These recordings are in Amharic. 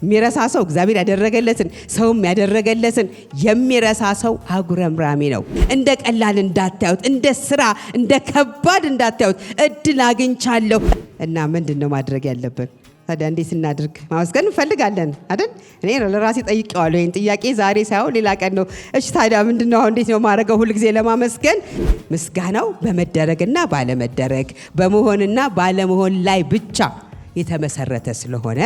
የሚረሳ ሰው እግዚአብሔር ያደረገለትን ሰውም ያደረገለትን የሚረሳ ሰው አጉረምራሚ ነው። እንደ ቀላል እንዳታዩት፣ እንደ ስራ እንደ ከባድ እንዳታዩት። እድል አግኝቻለሁ እና ምንድነው ማድረግ ያለብን? ታዲያ እንዴት እናድርግ? ማመስገን እንፈልጋለን አይደል? እኔ ለራሴ ጠይቄዋለሁ ይሄን ጥያቄ ዛሬ ሳይሆን ሌላ ቀን ነው። እሺ ታዲያ ምንድነው እንዴት ነው ማድረገው? ሁሉ ጊዜ ለማመስገን ምስጋናው በመደረግና ባለመደረግ በመሆንና ባለመሆን ላይ ብቻ የተመሰረተ ስለሆነ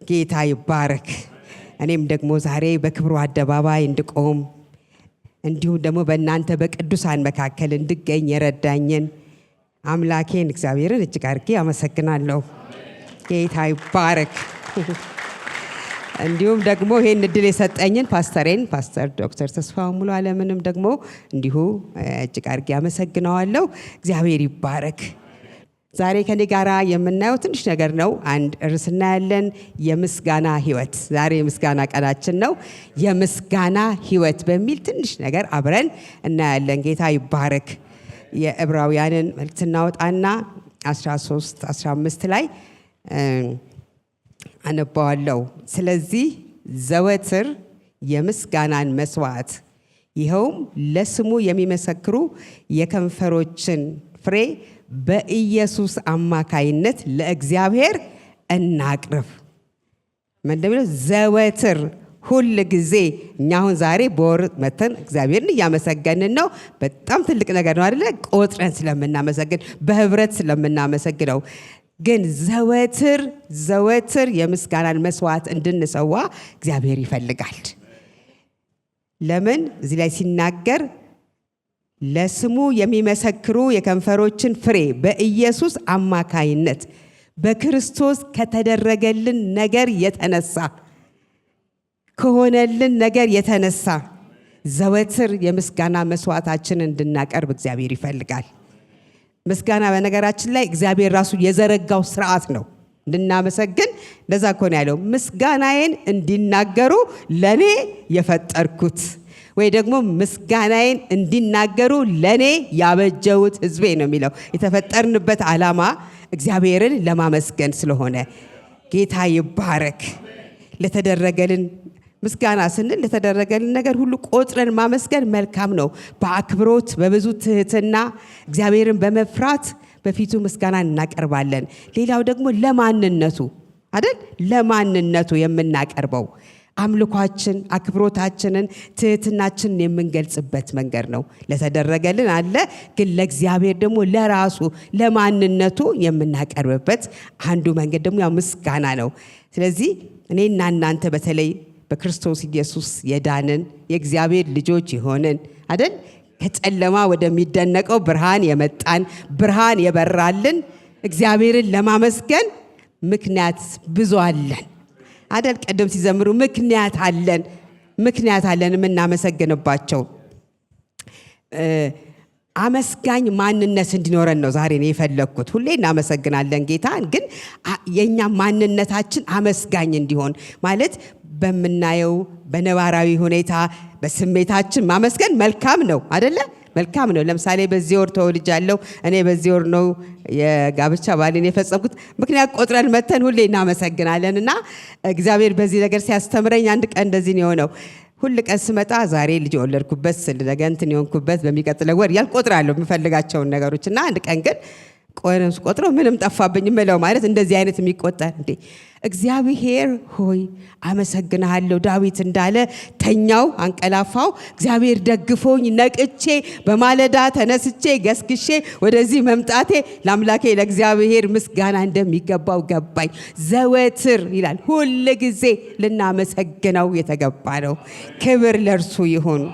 ጌታ ይባረክ። እኔም ደግሞ ዛሬ በክብሩ አደባባይ እንድቆም እንዲሁም ደግሞ በእናንተ በቅዱሳን መካከል እንድገኝ የረዳኝን አምላኬን እግዚአብሔርን እጅግ አድርጌ አመሰግናለሁ። ጌታ ይባረክ። እንዲሁም ደግሞ ይሄን እድል የሰጠኝን ፓስተሬን ፓስተር ዶክተር ተስፋው ሙሉ ዓለምንም ደግሞ እንዲሁ እጅግ አድርጌ አመሰግናለሁ። እግዚአብሔር ይባረክ። ዛሬ ከኔ ጋራ የምናየው ትንሽ ነገር ነው። አንድ ርዕስ እናያለን፣ የምስጋና ህይወት። ዛሬ የምስጋና ቀናችን ነው። የምስጋና ህይወት በሚል ትንሽ ነገር አብረን እናያለን። ጌታ ይባረክ። የዕብራውያንን መልእክት እናወጣና 13-15 ላይ አነባዋለሁ። ስለዚህ ዘወትር የምስጋናን መስዋዕት ይኸውም ለስሙ የሚመሰክሩ የከንፈሮችን ፍሬ በኢየሱስ አማካይነት ለእግዚአብሔር እናቅርብ። ምንድነው? ዘወትር ሁል ጊዜ። እኛ አሁን ዛሬ በወር መተን እግዚአብሔርን እያመሰገንን ነው። በጣም ትልቅ ነገር ነው አይደለ? ቆጥረን ስለምናመሰግን በህብረት ስለምናመሰግነው። ግን ዘወትር የምስጋናን መስዋዕት እንድንሰዋ እግዚአብሔር ይፈልጋል። ለምን? እዚህ ላይ ሲናገር ለስሙ የሚመሰክሩ የከንፈሮችን ፍሬ በኢየሱስ አማካይነት በክርስቶስ ከተደረገልን ነገር የተነሳ ከሆነልን ነገር የተነሳ ዘወትር የምስጋና መስዋዕታችንን እንድናቀርብ እግዚአብሔር ይፈልጋል። ምስጋና በነገራችን ላይ እግዚአብሔር ራሱ የዘረጋው ስርዓት ነው። እንድናመሰግን እንደዛ እኮ ነው ያለው። ምስጋናዬን እንዲናገሩ ለኔ የፈጠርኩት ወይ ደግሞ ምስጋናዬን እንዲናገሩ ለኔ ያበጀሁት ህዝቤ ነው የሚለው። የተፈጠርንበት ዓላማ እግዚአብሔርን ለማመስገን ስለሆነ ጌታ ይባረክ። ለተደረገልን ምስጋና ስንል ለተደረገልን ነገር ሁሉ ቆጥረን ማመስገን መልካም ነው። በአክብሮት በብዙ ትህትና እግዚአብሔርን በመፍራት በፊቱ ምስጋና እናቀርባለን። ሌላው ደግሞ ለማንነቱ አይደል? ለማንነቱ የምናቀርበው አምልኳችን አክብሮታችንን ትህትናችንን የምንገልጽበት መንገድ ነው። ለተደረገልን አለ፣ ግን ለእግዚአብሔር ደግሞ ለራሱ ለማንነቱ የምናቀርብበት አንዱ መንገድ ደግሞ ያው ምስጋና ነው። ስለዚህ እኔና እናንተ በተለይ በክርስቶስ ኢየሱስ የዳንን የእግዚአብሔር ልጆች የሆንን አይደል? ከጨለማ ወደሚደነቀው ብርሃን የመጣን ብርሃን የበራልን እግዚአብሔርን ለማመስገን ምክንያት ብዙ አለን አይደል? ቀደም ሲዘምሩ ምክንያት አለን የምናመሰግንባቸው። አመስጋኝ ማንነት እንዲኖረን ነው ዛሬ ነው የፈለኩት። ሁሌ እናመሰግናለን ጌታን፣ ግን የኛ ማንነታችን አመስጋኝ እንዲሆን ማለት በመናየው በነባራዊ ሁኔታ በስሜታችን ማመስገን መልካም ነው አይደለ? መልካም ነው። ለምሳሌ በዚህ ወር ተወልጃለሁ፣ እኔ በዚህ ወር ነው የጋብቻ ባሌን የፈጸምኩት። ምክንያት ቆጥረን መተን ሁሌ እናመሰግናለን። እና እግዚአብሔር በዚህ ነገር ሲያስተምረኝ አንድ ቀን እንደዚህ ነው የሆነው። ሁል ቀን ስመጣ ዛሬ ልጅ ወለድኩበት ስል ነገ እንትን የሆንኩበት በሚቀጥለው ወር ያልቆጥራለሁ የምፈልጋቸውን ነገሮች። እና አንድ ቀን ግን ቆጥረው ምንም ጠፋብኝ ምለው ማለት እንደዚህ አይነት የሚቆጠር እንዴ እግዚአብሔር ሆይ አመሰግናለሁ። ዳዊት እንዳለ ተኛው አንቀላፋው፣ እግዚአብሔር ደግፎኝ ነቅቼ በማለዳ ተነስቼ ገስግሼ ወደዚህ መምጣቴ ለአምላኬ ለእግዚአብሔር ምስጋና እንደሚገባው ገባኝ። ዘወትር ይላል፣ ሁል ጊዜ ልናመሰግነው የተገባ ነው። ክብር ለእርሱ ይሁን።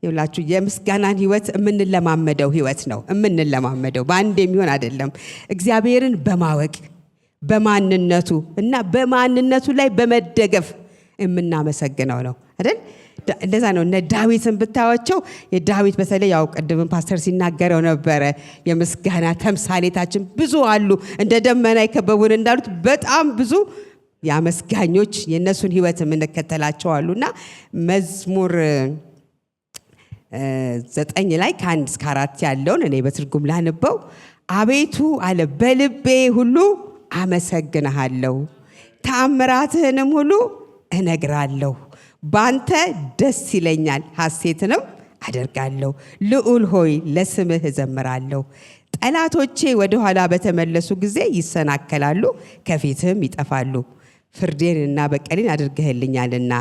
ይላችሁ የምስጋናን ህይወት የምንለማመደው ህይወት ነው። የምንለማመደው በአንድ የሚሆን አይደለም። እግዚአብሔርን በማወቅ በማንነቱ እና በማንነቱ ላይ በመደገፍ የምናመሰግነው ነው አይደል? እንደዛ ነው። እነ ዳዊትን ብታዋቸው የዳዊት በተለይ ያው ቅድም ፓስተር ሲናገረው ነበረ የምስጋና ተምሳሌታችን ብዙ አሉ። እንደ ደመና የከበቡን እንዳሉት በጣም ብዙ ያመስጋኞች የነሱን ህይወት የምንከተላቸው አሉና መዝሙር 9 ላይ ከ1 እስከ 4 ያለውን እኔ በትርጉም ላንበው። አቤቱ አለ በልቤ ሁሉ አመሰግንሃለሁ፣ ተአምራትህንም ሁሉ እነግራለሁ። ባንተ ደስ ይለኛል፣ ሐሴትንም አደርጋለሁ። ልዑል ሆይ ለስምህ እዘምራለሁ። ጠላቶቼ ወደ ኋላ በተመለሱ ጊዜ ይሰናከላሉ፣ ከፊትህም ይጠፋሉ። ፍርዴንና በቀሌን አድርገህልኛልና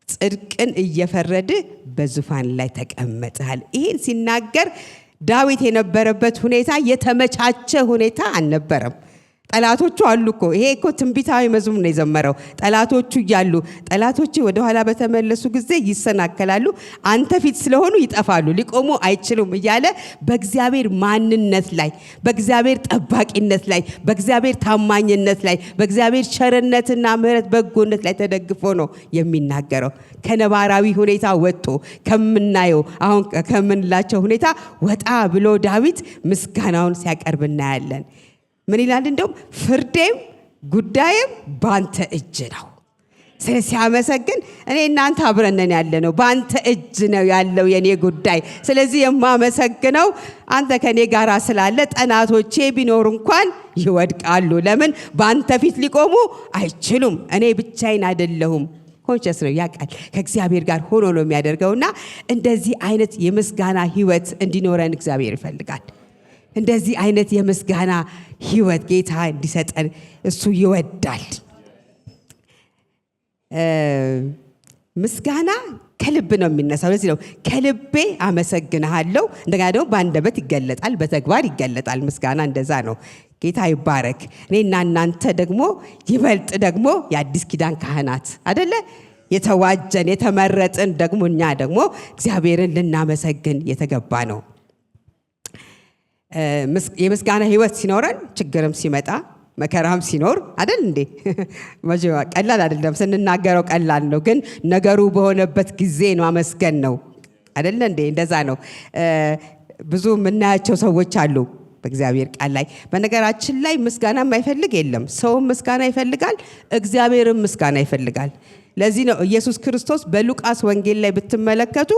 ጽድቅን እየፈረድ በዙፋን ላይ ተቀመጥሃል። ይህን ሲናገር ዳዊት የነበረበት ሁኔታ የተመቻቸ ሁኔታ አልነበረም። ጠላቶቹ አሉ እኮ። ይሄ እኮ ትንቢታዊ መዝሙር ነው የዘመረው። ጠላቶቹ እያሉ ጠላቶቹ ወደ ኋላ በተመለሱ ጊዜ ይሰናከላሉ፣ አንተ ፊት ስለሆኑ ይጠፋሉ፣ ሊቆሙ አይችሉም እያለ በእግዚአብሔር ማንነት ላይ፣ በእግዚአብሔር ጠባቂነት ላይ፣ በእግዚአብሔር ታማኝነት ላይ፣ በእግዚአብሔር ቸርነትና ምሕረት በጎነት ላይ ተደግፎ ነው የሚናገረው። ከነባራዊ ሁኔታ ወጥቶ ከምናየው አሁን ከምንላቸው ሁኔታ ወጣ ብሎ ዳዊት ምስጋናውን ሲያቀርብ እናያለን። ምን ይላል? እንደውም ፍርዴም ጉዳይም ባንተ እጅ ነው። ስለዚህ ሲያመሰግን እኔ እናንተ አብረነን ያለነው ባንተ እጅ ነው ያለው የኔ ጉዳይ። ስለዚህ የማመሰግነው አንተ ከኔ ጋር ስላለ ጠላቶቼ ቢኖር እንኳን ይወድቃሉ። ለምን? ባንተ ፊት ሊቆሙ አይችሉም። እኔ ብቻዬን አይደለሁም። ኮንሸስ ነው ያውቃል። ከእግዚአብሔር ጋር ሆኖ ነው የሚያደርገውና እንደዚህ አይነት የምስጋና ህይወት እንዲኖረን እግዚአብሔር ይፈልጋል። እንደዚህ አይነት የምስጋና ህይወት ጌታ እንዲሰጠን እሱ ይወዳል። ምስጋና ከልብ ነው የሚነሳው። ለዚህ ነው ከልቤ አመሰግንሃለሁ። እንደገና ደግሞ በአንደበት ይገለጣል፣ በተግባር ይገለጣል። ምስጋና እንደዛ ነው። ጌታ ይባረክ። እኔና እናንተ ደግሞ ይበልጥ ደግሞ የአዲስ ኪዳን ካህናት አይደለ? የተዋጀን የተመረጥን ደግሞ እኛ ደግሞ እግዚአብሔርን ልናመሰግን የተገባ ነው። የምስጋና ህይወት ሲኖረን ችግርም ሲመጣ መከራም ሲኖር አይደል እንዴ? ቀላል አይደለም። ስንናገረው ቀላል ነው፣ ግን ነገሩ በሆነበት ጊዜ ነው አመስገን ነው አይደል እንዴ? እንደዛ ነው። ብዙ የምናያቸው ሰዎች አሉ በእግዚአብሔር ቃል ላይ። በነገራችን ላይ ምስጋና የማይፈልግ የለም። ሰውም ምስጋና ይፈልጋል፣ እግዚአብሔርም ምስጋና ይፈልጋል። ለዚህ ነው ኢየሱስ ክርስቶስ በሉቃስ ወንጌል ላይ ብትመለከቱ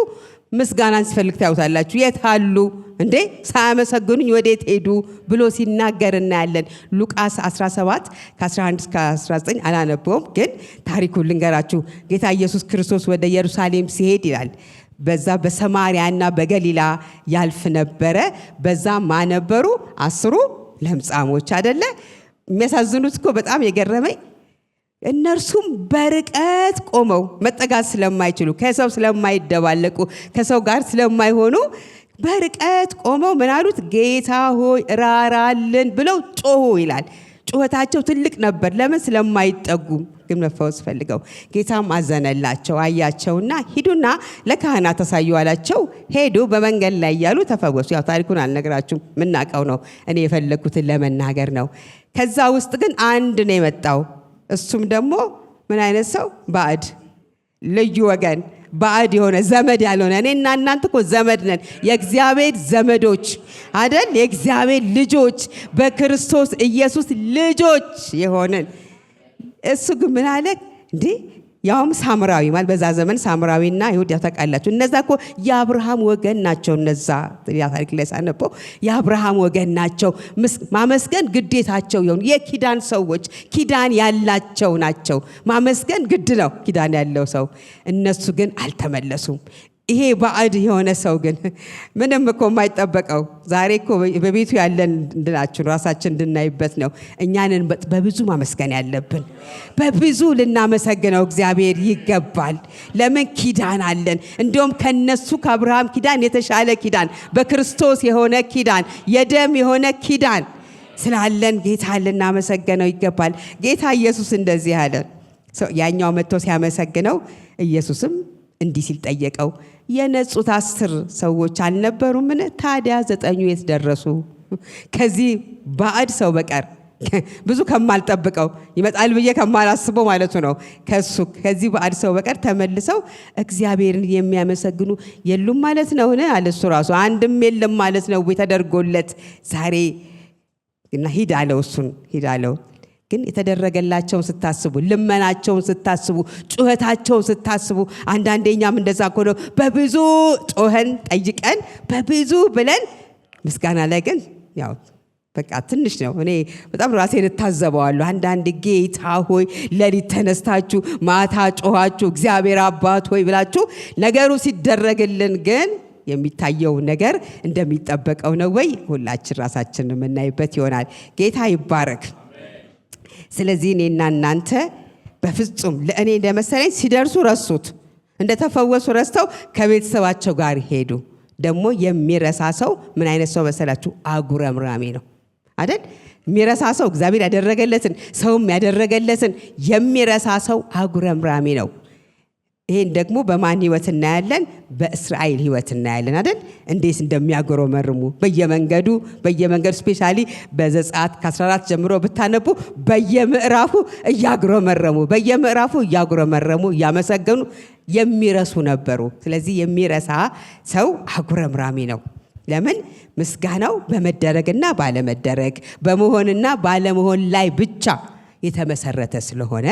ምስጋናን ሲፈልግ ታዩታላችሁ። የት አሉ እንዴ ሳያመሰግኑኝ ወዴት ሄዱ ብሎ ሲናገር እናያለን። ሉቃስ 17 ከ11 እስከ 19 አላነበውም፣ ግን ታሪኩን ልንገራችሁ። ጌታ ኢየሱስ ክርስቶስ ወደ ኢየሩሳሌም ሲሄድ ይላል በዛ በሰማርያና በገሊላ ያልፍ ነበረ። በዛ ማነበሩ 10 ለምጻሞች አይደለ? የሚያሳዝኑት እኮ በጣም የገረመኝ እነርሱም በርቀት ቆመው መጠጋት ስለማይችሉ፣ ከሰው ስለማይደባለቁ፣ ከሰው ጋር ስለማይሆኑ በርቀት ቆመው ምን አሉት? ጌታ ሆይ ራራልን ብለው ጮሁ ይላል። ጩኸታቸው ትልቅ ነበር። ለምን? ስለማይጠጉ ግን መፈወስ ፈልገው። ጌታም አዘነላቸው፣ አያቸውና ሂዱና ለካህናት አሳዩ አላቸው። ሄዱ፣ በመንገድ ላይ እያሉ ተፈወሱ። ያው ታሪኩን አልነግራችሁም፣ የምናውቀው ነው። እኔ የፈለኩትን ለመናገር ነው። ከዛ ውስጥ ግን አንድ ነው የመጣው። እሱም ደግሞ ምን አይነት ሰው? ባዕድ፣ ልዩ ወገን፣ ባዕድ የሆነ ዘመድ ያልሆነ። እኔና እናንተ እኮ ዘመድ ነን፣ የእግዚአብሔር ዘመዶች አይደል? የእግዚአብሔር ልጆች፣ በክርስቶስ ኢየሱስ ልጆች የሆነን። እሱ ግን ምን አለ እንዴ? ያውም ሳምራዊ ማለት በዛ ዘመን ሳምራዊና ይሁዳ ታውቃላችሁ። እነዛ እኮ የአብርሃም ወገን ናቸው። እነዛ ያ ታሪክ ላይ ሳነበው የአብርሃም ወገን ናቸው። ማመስገን ግዴታቸው ይሁን። የኪዳን ሰዎች ኪዳን ያላቸው ናቸው። ማመስገን ግድ ነው ኪዳን ያለው ሰው። እነሱ ግን አልተመለሱም። ይሄ ባዕድ የሆነ ሰው ግን ምንም እኮ የማይጠበቀው ዛሬ እኮ በቤቱ ያለን እንድናችሁ ራሳችን እንድናይበት ነው። እኛንን በብዙ ማመስገን ያለብን፣ በብዙ ልናመሰግነው እግዚአብሔር ይገባል። ለምን? ኪዳን አለን። እንዲሁም ከነሱ ከአብርሃም ኪዳን የተሻለ ኪዳን፣ በክርስቶስ የሆነ ኪዳን፣ የደም የሆነ ኪዳን ስላለን ጌታ ልናመሰግነው ይገባል። ጌታ ኢየሱስ እንደዚህ አለ። ያኛው መጥቶ ሲያመሰግነው ኢየሱስም እንዲህ ሲል ጠየቀው፣ የነጹት 10 ሰዎች አልነበሩምን? ታዲያ 9 የት ደረሱ? ከዚህ ባዕድ ሰው በቀር ብዙ ከማልጠብቀው ይመጣል ብዬ ከማላስበው ማለቱ ነው። ከዚህ ባዕድ ሰው በቀር ተመልሰው እግዚአብሔርን የሚያመሰግኑ የሉም ማለት ነው አለ። እሱ ራሱ አንድም የለም ማለት ነው ተደርጎለት ዛሬ እና ሂድ አለው። እሱን ሂድ አለው። ግን የተደረገላቸውን ስታስቡ፣ ልመናቸውን ስታስቡ፣ ጩኸታቸውን ስታስቡ አንዳንዴኛም እንደዛ ሆኖ በብዙ ጮኸን ጠይቀን በብዙ ብለን ምስጋና ላይ ግን ያው በቃ ትንሽ ነው። እኔ በጣም ራሴን እታዘበዋለሁ። አንዳንድ ጌታ ሆይ ሌሊት ተነስታችሁ ማታ ጮኻችሁ እግዚአብሔር አባት ሆይ ብላችሁ ነገሩ ሲደረግልን ግን የሚታየው ነገር እንደሚጠበቀው ነው ወይ? ሁላችን ራሳችንን የምናይበት ይሆናል። ጌታ ይባረክ። ስለዚህ እኔና እናንተ በፍጹም ለእኔ እንደመሰለኝ ሲደርሱ ረሱት፣ እንደተፈወሱ ረስተው ከቤተሰባቸው ጋር ሄዱ። ደግሞ የሚረሳ ሰው ምን አይነት ሰው መሰላችሁ? አጉረምራሚ ነው አይደል? የሚረሳ ሰው እግዚአብሔር ያደረገለትን ሰውም ያደረገለትን የሚረሳ ሰው አጉረምራሚ ነው። ይሄን ደግሞ በማን ህይወት እናያለን? በእስራኤል ህይወት እናያለን አይደል? እንዴት እንደሚያጉረመርሙ በየመንገዱ ስፔሻሊ በዘጸአት ከ14 ጀምሮ ብታነቡ በየምዕራፉ እያጉረመረሙ እያመሰገኑ የሚረሱ ነበሩ። ስለዚህ የሚረሳ ሰው አጉረምራሚ ነው። ለምን? ምስጋናው በመደረግና ባለመደረግ በመሆንና ባለመሆን ላይ ብቻ የተመሰረተ ስለሆነ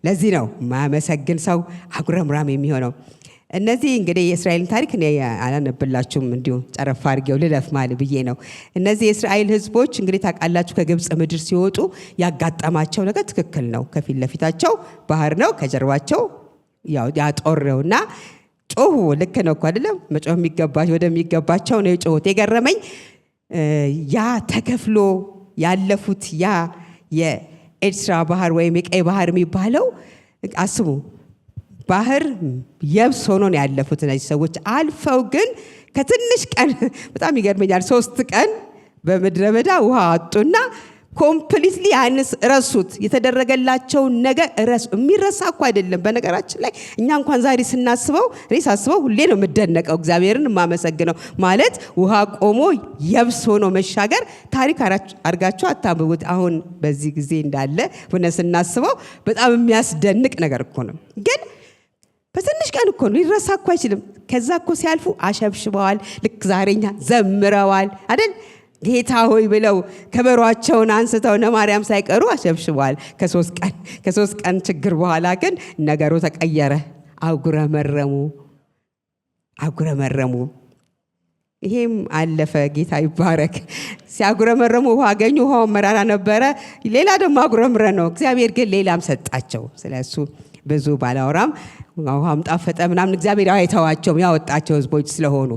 ለዚህ ነው ማመሰግን ሰው አጉረምራም የሚሆነው። እነዚህ እንግዲህ የእስራኤልን ታሪክ እኔ አላነብላችሁም፣ እንዲሁ ጨረፍ አድርጌው ልለፍ ማለት ብዬ ነው። እነዚህ የእስራኤል ህዝቦች እንግዲህ ታውቃላችሁ ከግብፅ ምድር ሲወጡ ያጋጠማቸው ነገር ትክክል ነው። ከፊት ለፊታቸው ባህር ነው፣ ከጀርባቸው ያ ጦር ነውና ጮሁ። ልክ ነው እኮ አይደለም? መጮህ የሚገባቸው ወደሚገባቸው ነው የጮሁት። የገረመኝ ያ ተከፍሎ ያለፉት ያ የኤርትራ ባህር ወይም የቀይ ባህር የሚባለው አስቡ፣ ባህር የብስ ሆኖ ነው ያለፉት እነዚህ ሰዎች። አልፈው ግን ከትንሽ ቀን በጣም ይገርመኛል፣ 3 ቀን በምድረ በዳ ውሃ አጡና ኮምፕሊትሊ ያንስ ረሱት። የተደረገላቸውን ነገር ረሱ። የሚረሳ እኮ አይደለም። በነገራችን ላይ እኛ እንኳን ዛሬ ስናስበው፣ እኔ ሳስበው ሁሌ ነው የምደነቀው፣ እግዚአብሔርን የማመሰግነው። ማለት ውሃ ቆሞ የብስ ሆኖ መሻገር ታሪክ አድርጋችሁ አታብቡት። አሁን በዚህ ጊዜ እንዳለ ሆነ ስናስበው በጣም የሚያስደንቅ ነገር እኮ ነው። ግን በትንሽ ቀን እኮ ነው፣ ሊረሳ እኮ አይችልም። ከዛ እኮ ሲያልፉ አሸብሽበዋል፣ ልክ ዛሬኛ ዘምረዋል አይደል? ጌታ ሆይ ብለው ከበሯቸውን አንስተው ነማርያም ሳይቀሩ አሸብሽበዋል። ከሶስት ቀን ችግር በኋላ ግን ነገሩ ተቀየረ። አጉረመረሙ። ይሄም አለፈ። ጌታ ይባረክ። ሲያጉረመረሙ ውሃ አገኙ። ውሃው መራራ ነበረ። ሌላ ደግሞ አጉረምረ ነው። እግዚአብሔር ግን ሌላም ሰጣቸው። ስለሱ ብዙ ባላወራም ውሃም ጣፈጠ ምናምን እግዚአብሔር አይተዋቸውም፣ ያወጣቸው ህዝቦች ስለሆኑ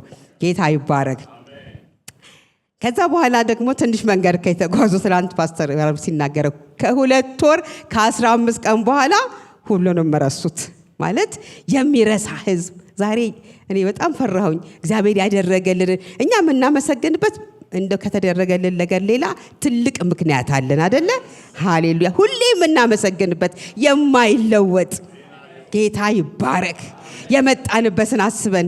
ጌታ ይባረክ። ከዛ በኋላ ደግሞ ትንሽ መንገድ ከተጓዙ ትናንት ፓስተር ሲናገረው ከ2 ወር ከ15 ቀን በኋላ ሁሉንም ረሱት። ማለት የሚረሳ ህዝብ። ዛሬ እኔ በጣም ፈራሁኝ። እግዚአብሔር ያደረገልን እኛ የምናመሰግንበት እንደ ከተደረገልን ነገር ሌላ ትልቅ ምክንያት አለን አይደለ? ሃሌሉያ። ሁሌ የምናመሰግንበት የማይለወጥ ጌታ ይባረክ። የመጣንበትን አስበን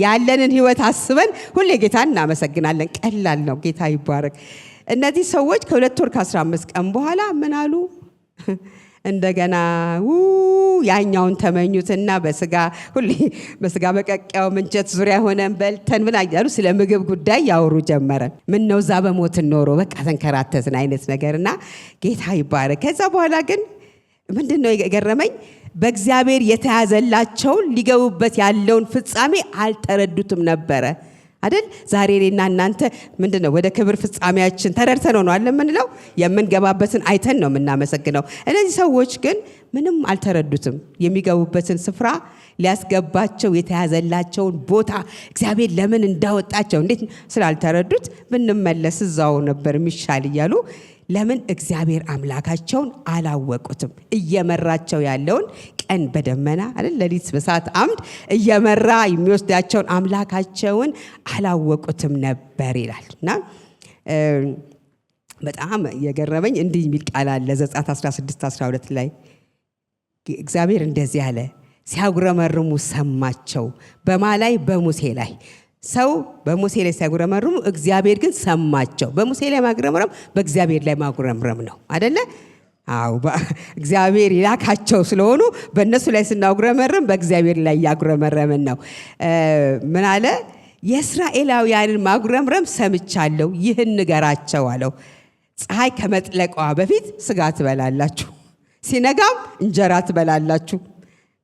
ያለንን ህይወት አስበን ሁሌ ጌታን እናመሰግናለን። ቀላል ነው። ጌታ ይባረክ። እነዚህ ሰዎች ከ2 ወር ከ15 ቀን በኋላ ምን አሉ? እንደገና ያኛውን ተመኙትና በስጋ በቀቀያው ምንቸት ዙሪያ ሆነን በልተን ምን አያሉ ስለ ምግብ ጉዳይ ያወሩ ጀመረ። ምን ነው እዛ በሞትን ኖሮ በቃ ተንከራተትን አይነት ነገርና ጌታ ይባረክ። ከዛ በኋላ ግን ምንድነው የገረመኝ? በእግዚአብሔር የተያዘላቸውን ሊገቡበት ያለውን ፍጻሜ አልተረዱትም ነበረ አይደል? ዛሬ እኔና እናንተ ምንድነው ወደ ክብር ፍጻሜያችን ተረድተን ነው አይደል የምንለው? የምንገባበትን አይተን ነው የምናመሰግነው። እነዚህ ሰዎች ግን ምንም አልተረዱትም። የሚገቡበትን ስፍራ ሊያስገባቸው የተያዘላቸውን ቦታ እግዚአብሔር ለምን እንዳወጣቸው እንዴት ስላልተረዱት ብንመለስ እዛው ነበር የሚሻል እያሉ ለምን እግዚአብሔር አምላካቸውን አላወቁትም? እየመራቸው ያለውን ቀን በደመና አይደል ሌሊት በእሳት አምድ እየመራ የሚወስዳቸውን አምላካቸውን አላወቁትም ነበር ይላልና በጣም የገረመኝ እንዲህ የሚል ቃል አለ ዘጸአት 16:12 ላይ እግዚአብሔር እንደዚህ አለ፣ ሲያጉረመርሙ ሰማቸው። በማ ላይ? በሙሴ ላይ። ሰው በሙሴ ላይ ሲያጉረመርሙ እግዚአብሔር ግን ሰማቸው። በሙሴ ላይ ማጉረምረም በእግዚአብሔር ላይ ማጉረምረም ነው አይደለ? አዎ እግዚአብሔር ይላካቸው ስለሆኑ በእነሱ ላይ ስናጉረመርም በእግዚአብሔር ላይ ያጉረመረምን ነው። ምን አለ? የእስራኤላውያንን ማጉረምረም ሰምቻለሁ፣ ይህን ንገራቸው አለው። ፀሐይ ከመጥለቋ በፊት ስጋ ትበላላችሁ፣ ሲነጋም እንጀራ ትበላላችሁ።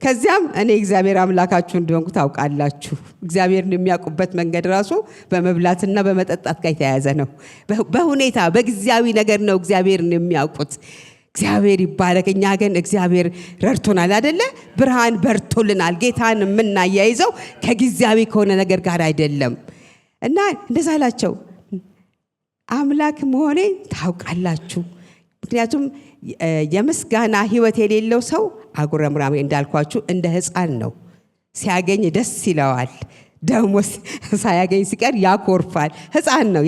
ከዚያም እኔ እግዚአብሔር አምላካችሁ እንደሆንኩ ታውቃላችሁ። እግዚአብሔርን የሚያውቁበት መንገድ ራሱ በመብላትና በመጠጣት ጋር የተያያዘ ነው። በሁኔታ በጊዜያዊ ነገር ነው እግዚአብሔርን የሚያውቁት። እግዚአብሔር ይባረክ። እኛ ግን እግዚአብሔር ረድቶናል አይደለ? ብርሃን በርቶልናል። ጌታን የምናያይዘው ከጊዜያዊ ከሆነ ነገር ጋር አይደለም። እና እንደዛ አላቸው፣ አምላክ መሆኔ ታውቃላችሁ። ምክንያቱም የምስጋና ህይወት የሌለው ሰው አጉረምራሚ እንዳልኳችሁ እንደ ሕፃን ነው። ሲያገኝ ደስ ይለዋል፣ ደግሞ ሳያገኝ ሲቀር ያኮርፋል። ሕፃን ነው።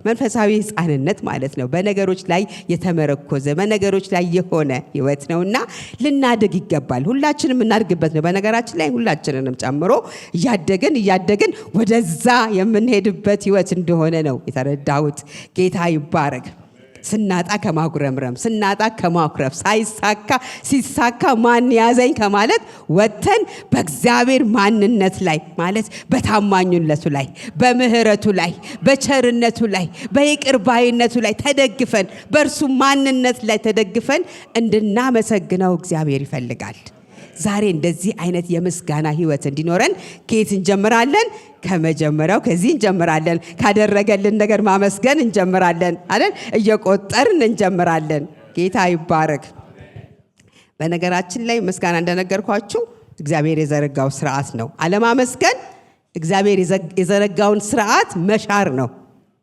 መንፈሳዊ ሕፃንነት ማለት ነው። በነገሮች ላይ የተመረኮዘ በነገሮች ላይ የሆነ ህይወት ነውና ልናድግ ይገባል። ሁላችንም እናድግበት ነው። በነገራችን ላይ ሁላችንንም ጨምሮ እያደግን ወደዛ የምንሄድበት ህይወት እንደሆነ ነው የተረዳሁት። ጌታ ይባረክ። ስናጣ ከማጉረምረም፣ ስናጣ ከማኩረፍ፣ ሲሳካ ማን ያዘኝ ከማለት ወጥተን በእግዚአብሔር ማንነት ላይ ማለት በታማኙነቱ ላይ፣ በምህረቱ ላይ፣ በቸርነቱ ላይ፣ በይቅር ባይነቱ ላይ ተደግፈን በእርሱ ማንነት ላይ ተደግፈን እንድናመሰግነው እግዚአብሔር ይፈልጋል። ዛሬ እንደዚህ አይነት የምስጋና ህይወት እንዲኖረን ከየት እንጀምራለን? ከመጀመሪያው ከዚህ እንጀምራለን። ካደረገልን ነገር ማመስገን እንጀምራለን አይደል? እየቆጠርን እንጀምራለን። ጌታ ይባረክ። በነገራችን ላይ ምስጋና እንደነገርኳችሁ እግዚአብሔር የዘረጋው ስርዓት ነው። አለማመስገን እግዚአብሔር የዘረጋውን ስርዓት መሻር ነው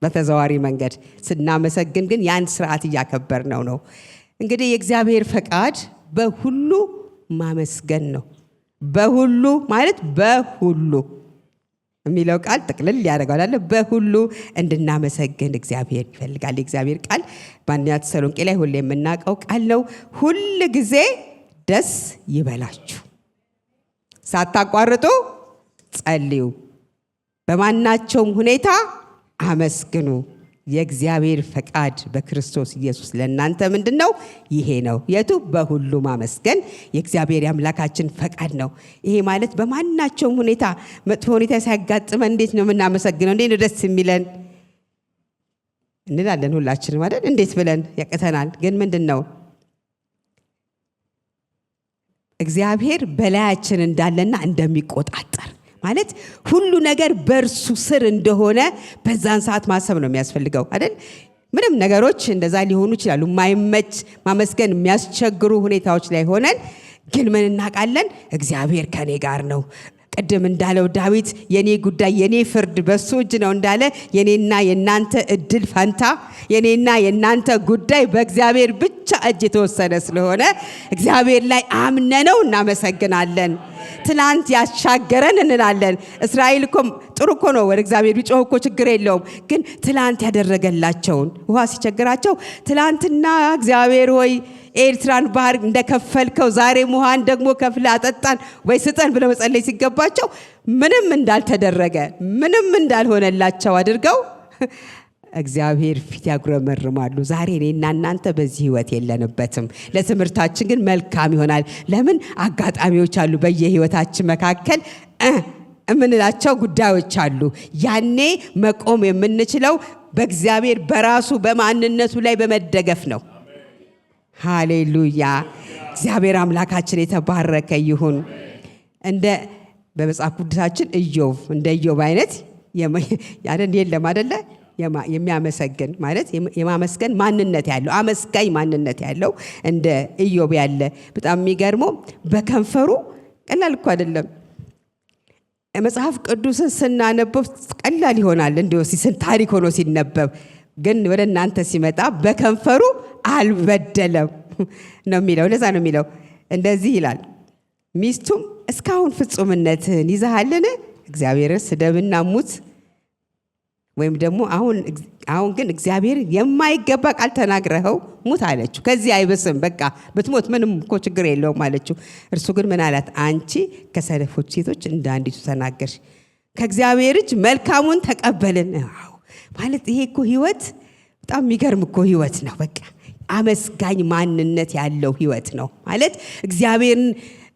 በተዘዋዋሪ መንገድ። ስናመሰግን ግን ያን ስርዓት እያከበርነው ነው። እንግዲህ የእግዚአብሔር ፈቃድ በሁሉ ማመስገን ነው። በሁሉ ማለት በሁሉ የሚለው ቃል ጥቅልል ያደርጋል አይደል? በሁሉ እንድናመሰግን እግዚአብሔር ይፈልጋል። የእግዚአብሔር ቃል በአንደኛ ተሰሎንቄ ላይ ሁሌ የምናውቀው ቃል ነው። ሁል ጊዜ ደስ ይበላችሁ፣ ሳታቋርጡ ጸልዩ፣ በማናቸውም ሁኔታ አመስግኑ፣ የእግዚአብሔር ፈቃድ በክርስቶስ ኢየሱስ ለእናንተ ምንድነው? ይሄ ነው። የቱ? በሁሉ ማመስገን የእግዚአብሔር አምላካችን ፈቃድ ነው። ይሄ ማለት በማናቸውም ሁኔታ መጥፎ ሁኔታ ሲያጋጥመን እንዴት ነው የምናመሰግነው? እንዴት ነው ደስ የሚለን እንላለን ሁላችንም አይደል? እንዴት ብለን ያቀተናል። ግን ምንድነው እግዚአብሔር በላያችን እንዳለና እንደሚቆጣጠር ማለት ሁሉ ነገር በእርሱ ስር እንደሆነ በዛን ሰዓት ማሰብ ነው የሚያስፈልገው አይደል? ምንም ነገሮች እንደዛ ሊሆኑ ይችላሉ። ማይመች ማመስገን የሚያስቸግሩ ሁኔታዎች ላይ ሆነን ግን ምን እናውቃለን? እግዚአብሔር ከኔ ጋር ነው። ቅድም እንዳለው ዳዊት የኔ ጉዳይ የኔ ፍርድ በሱ እጅ ነው እንዳለ የኔና የናንተ እድል ፈንታ የኔና የናንተ ጉዳይ በእግዚአብሔር ብቻ እጅ የተወሰነ ስለሆነ እግዚአብሔር ላይ አምነነው እናመሰግናለን። ትላንት ያሻገረን እንላለን። እስራኤል እኮ ጥሩ እኮ ነው፣ ወደ እግዚአብሔር ቢጮህ እኮ ችግር የለውም። ግን ትላንት ያደረገላቸውን ውሃ ሲቸግራቸው ትላንትና እግዚአብሔር ሆይ ኤርትራን ባህር እንደከፈልከው ዛሬ ውሃን ደግሞ ከፍለ አጠጣን ወይ ስጠን ብለው መጸለይ ሲገባቸው ምንም እንዳልተደረገ ምንም እንዳልሆነላቸው አድርገው እግዚአብሔር ፊት ያጉረመርማሉ። ዛሬ እኔና እናንተ በዚህ ህይወት የለንበትም። ለትምህርታችን ግን መልካም ይሆናል። ለምን? አጋጣሚዎች አሉ በየህይወታችን መካከል እምንላቸው ጉዳዮች አሉ። ያኔ መቆም የምንችለው በእግዚአብሔር በራሱ በማንነቱ ላይ በመደገፍ ነው። ሃሌሉያ! እግዚአብሔር አምላካችን የተባረከ ይሁን። እንደ በመጽሐፍ ቅዱሳችን ኢዮብ እንደ ኢዮብ አይነት የለም አይደለ? የሚያመሰግን ማለት የማመስገን ማንነት ያለው አመስጋኝ ማንነት ያለው እንደ ኢዮብ ያለ በጣም የሚገርመው በከንፈሩ ቀላል እኮ አይደለም። መጽሐፍ ቅዱስን ስናነበው ቀላል ይሆናል እንዲሁ ታሪክ ሆኖ ሲነበብ፣ ግን ወደ እናንተ ሲመጣ በከንፈሩ አልበደለም ነው የሚለው። ለዛ ነው የሚለው እንደዚህ ይላል፣ ሚስቱም እስካሁን ፍጹምነትህን ይዘሃልን? እግዚአብሔርን ስደብና ሙት፣ ወይም ደግሞ አሁን ግን እግዚአብሔር የማይገባ ቃል ተናግረኸው ሙት አለችው። ከዚህ አይብስም፣ በቃ ብትሞት ምንም እኮ ችግር የለውም አለችው። እርሱ ግን ምን አላት? አንቺ ከሰነፎች ሴቶች እንደ አንዲቱ ተናገርሽ፣ ከእግዚአብሔር እጅ መልካሙን ተቀበልን። ማለት ይሄ እኮ ህይወት በጣም የሚገርም እኮ ህይወት ነው። በቃ አመስጋኝ ማንነት ያለው ህይወት ነው ማለት እግዚአብሔርን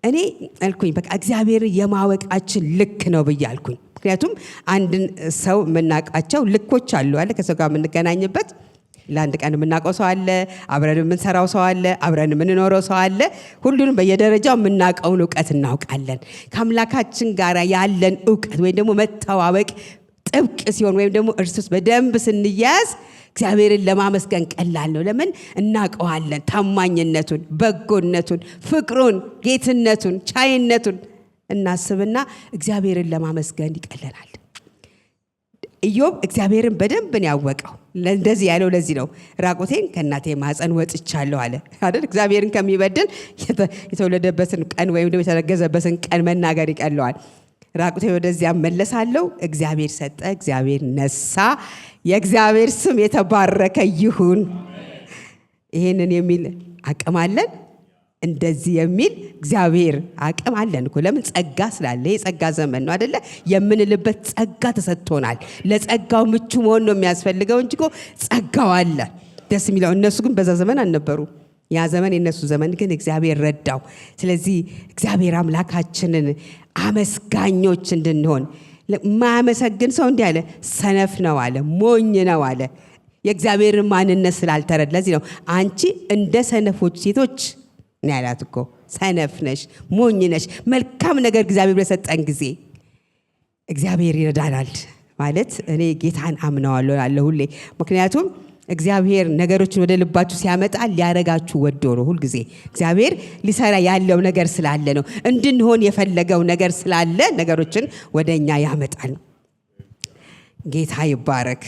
እኔ አልኩኝ በቃ እግዚአብሔርን የማወቃችን ልክ ነው ብያልኩኝ። ምክንያቱም አንድን ሰው የምናውቃቸው ልኮች አሉ አለ ከሰው ጋር የምንገናኝበት ለአንድ ቀን የምናውቀው ሰው አለ፣ አብረን የምንሰራው ሰው አለ፣ አብረን የምንኖረው ሰው አለ። ሁሉንም በየደረጃው የምናውቀውን ዕውቀት እናውቃለን። ከአምላካችን ጋር ያለን ዕውቀት ወይም ደግሞ መተዋወቅ ጥብቅ ሲሆን ወይም ደግሞ እርሱስ በደንብ ስንያዝ እግዚአብሔርን ለማመስገን ቀላል ነው። ለምን? እናውቀዋለን። ታማኝነቱን፣ በጎነቱን፣ ፍቅሩን፣ ጌትነቱን፣ ቻይነቱን እናስብና እግዚአብሔርን ለማመስገን ይቀለናል። ኢዮብ እግዚአብሔርን በደንብ ነው ያወቀው። እንደዚህ ያለው ለዚህ ነው ራቁቴን ከእናቴ ማህፀን ወጥቻለሁ አለ አይደል? እግዚአብሔርን ከሚበድል የተወለደበትን ቀን ወይም ደግሞ የተረገዘበትን ቀን መናገር ይቀለዋል። ራቁቴ ወደዚያ መለሳለሁ፣ እግዚአብሔር ሰጠ፣ እግዚአብሔር ነሳ፣ የእግዚአብሔር ስም የተባረከ ይሁን። ይሄንን የሚል አቅም አለን። እንደዚህ የሚል እግዚአብሔር አቅም አለን እኮ። ለምን? ጸጋ ስላለ። የጸጋ ዘመን ነው አይደለ? የምንልበት ጸጋ ተሰጥቶናል። ለጸጋው ምቹ መሆን ነው የሚያስፈልገው እንጂ እኮ ጸጋው አለ። ደስ የሚለው እነሱ ግን በዛ ዘመን አልነበሩ። ያ ዘመን የነሱ ዘመን ግን እግዚአብሔር ረዳው። ስለዚህ እግዚአብሔር አምላካችንን አመስጋኞች እንድንሆን። ማያመሰግን ሰው እንዲህ አለ፣ ሰነፍ ነው አለ፣ ሞኝ ነው አለ። የእግዚአብሔርን ማንነት ስላልተረዳ። ለዚህ ነው አንቺ እንደ ሰነፎች ሴቶች ነው ያላት እኮ። ሰነፍ ነሽ፣ ሞኝ ነሽ። መልካም ነገር እግዚአብሔር በሰጠን ጊዜ እግዚአብሔር ይረዳናል ማለት እኔ ጌታን አምነዋለሁ ያለ ሁሌ። ምክንያቱም እግዚአብሔር ነገሮችን ወደ ልባችሁ ሲያመጣ ሊያረጋችሁ ወዶ ነው። ሁል ጊዜ እግዚአብሔር ሊሰራ ያለው ነገር ስላለ ነው። እንድንሆን የፈለገው ነገር ስላለ ነገሮችን ወደኛ ያመጣል። ጌታ ይባረክ።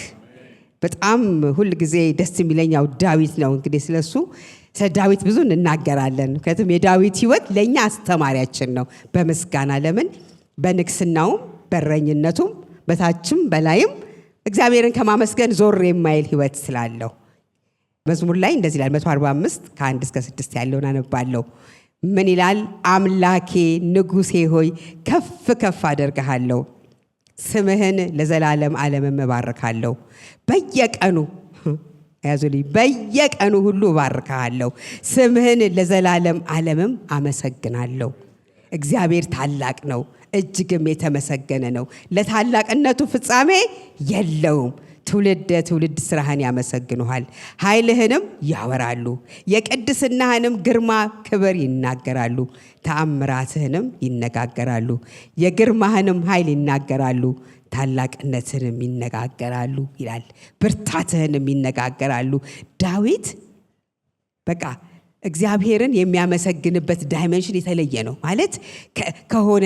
በጣም ሁል ጊዜ ደስ የሚለኛው ዳዊት ነው። እንግዲህ ስለሱ ስለ ዳዊት ብዙ እንናገራለን። ምክንያቱም የዳዊት ሕይወት ለኛ አስተማሪያችን ነው በምስጋና። ለምን? በንግስናውም በረኝነቱም በታችም በላይም እግዚአብሔርን ከማመስገን ዞር የማይል ሕይወት ስላለው መዝሙር ላይ እንደዚህ ይላል። 145 ከ1 እስከ 6 ያለውን አነባለሁ። ምን ይላል? አምላኬ ንጉሴ ሆይ ከፍ ከፍ አደርግሃለሁ፣ ስምህን ለዘላለም ዓለምም እባርካለሁ። በየቀኑ ያዙልኝ፣ በየቀኑ ሁሉ እባርካለሁ፣ ስምህን ለዘላለም ዓለምም አመሰግናለሁ። እግዚአብሔር ታላቅ ነው፣ እጅግም የተመሰገነ ነው። ለታላቅነቱ ፍጻሜ የለውም። ትውልድ ትውልድ ስራህን ያመሰግኑሃል፣ ኃይልህንም ያወራሉ፣ የቅድስናህንም ግርማ ክብር ይናገራሉ፣ ተአምራትህንም ይነጋገራሉ፣ የግርማህንም ኃይል ይናገራሉ፣ ታላቅነትንም ይነጋገራሉ ይላል። ብርታትህንም ይነጋገራሉ። ዳዊት በቃ እግዚአብሔርን የሚያመሰግንበት ዳይሜንሽን የተለየ ነው። ማለት ከሆነ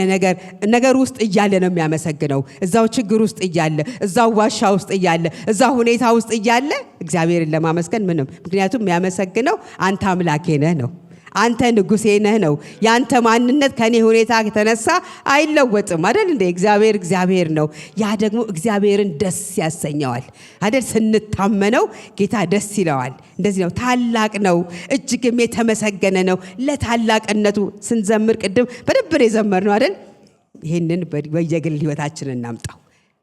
ነገር ውስጥ እያለ ነው የሚያመሰግነው። እዛው ችግር ውስጥ እያለ፣ እዛው ዋሻ ውስጥ እያለ፣ እዛው ሁኔታ ውስጥ እያለ እግዚአብሔርን ለማመስገን ምንም። ምክንያቱም የሚያመሰግነው አንተ አምላኬ ነህ ነው። አንተ ንጉሴ ነህ ነው። ያንተ ማንነት ከኔ ሁኔታ የተነሳ አይለወጥም አይደል እንዴ? እግዚአብሔር ነው። ያ ደግሞ እግዚአብሔርን ደስ ያሰኘዋል አይደል? ስንታመነው ጌታ ደስ ይለዋል። እንደዚህ ነው። ታላቅ ነው፣ እጅግም የተመሰገነ ነው። ለታላቅነቱ ስንዘምር ቅድም በደንብ የዘመርነው አይደል? ይህንን በየግል ህይወታችን እናምጣው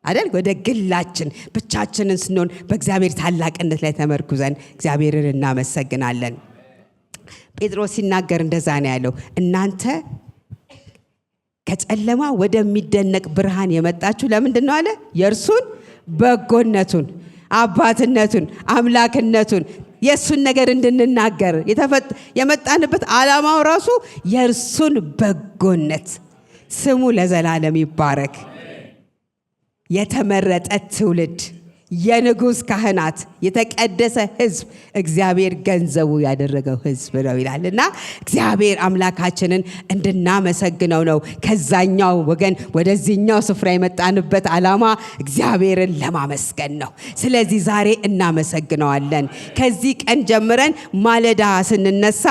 አይደል? ወደ ግላችን ብቻችንን ስንሆን በእግዚአብሔር ታላቅነት ላይ ተመርኩዘን እግዚአብሔርን እናመሰግናለን። ጴጥሮስ ሲናገር እንደዛ ነው ያለው። እናንተ ከጨለማ ወደሚደነቅ ብርሃን የመጣችሁ ለምንድን ነው አለ? የእርሱን በጎነቱን፣ አባትነቱን፣ አምላክነቱን የእሱን ነገር እንድንናገር የመጣንበት ዓላማው ራሱ የእርሱን በጎነት። ስሙ ለዘላለም ይባረክ። የተመረጠ ትውልድ፣ የንጉሥ ካህናት፣ የተቀደሰ ሕዝብ፣ እግዚአብሔር ገንዘቡ ያደረገው ሕዝብ ነው ይላልና እግዚአብሔር አምላካችንን እንድናመሰግነው ነው። ከዛኛው ወገን ወደዚህኛው ስፍራ የመጣንበት ዓላማ እግዚአብሔርን ለማመስገን ነው። ስለዚህ ዛሬ እናመሰግነዋለን። ከዚህ ቀን ጀምረን ማለዳ ስንነሳ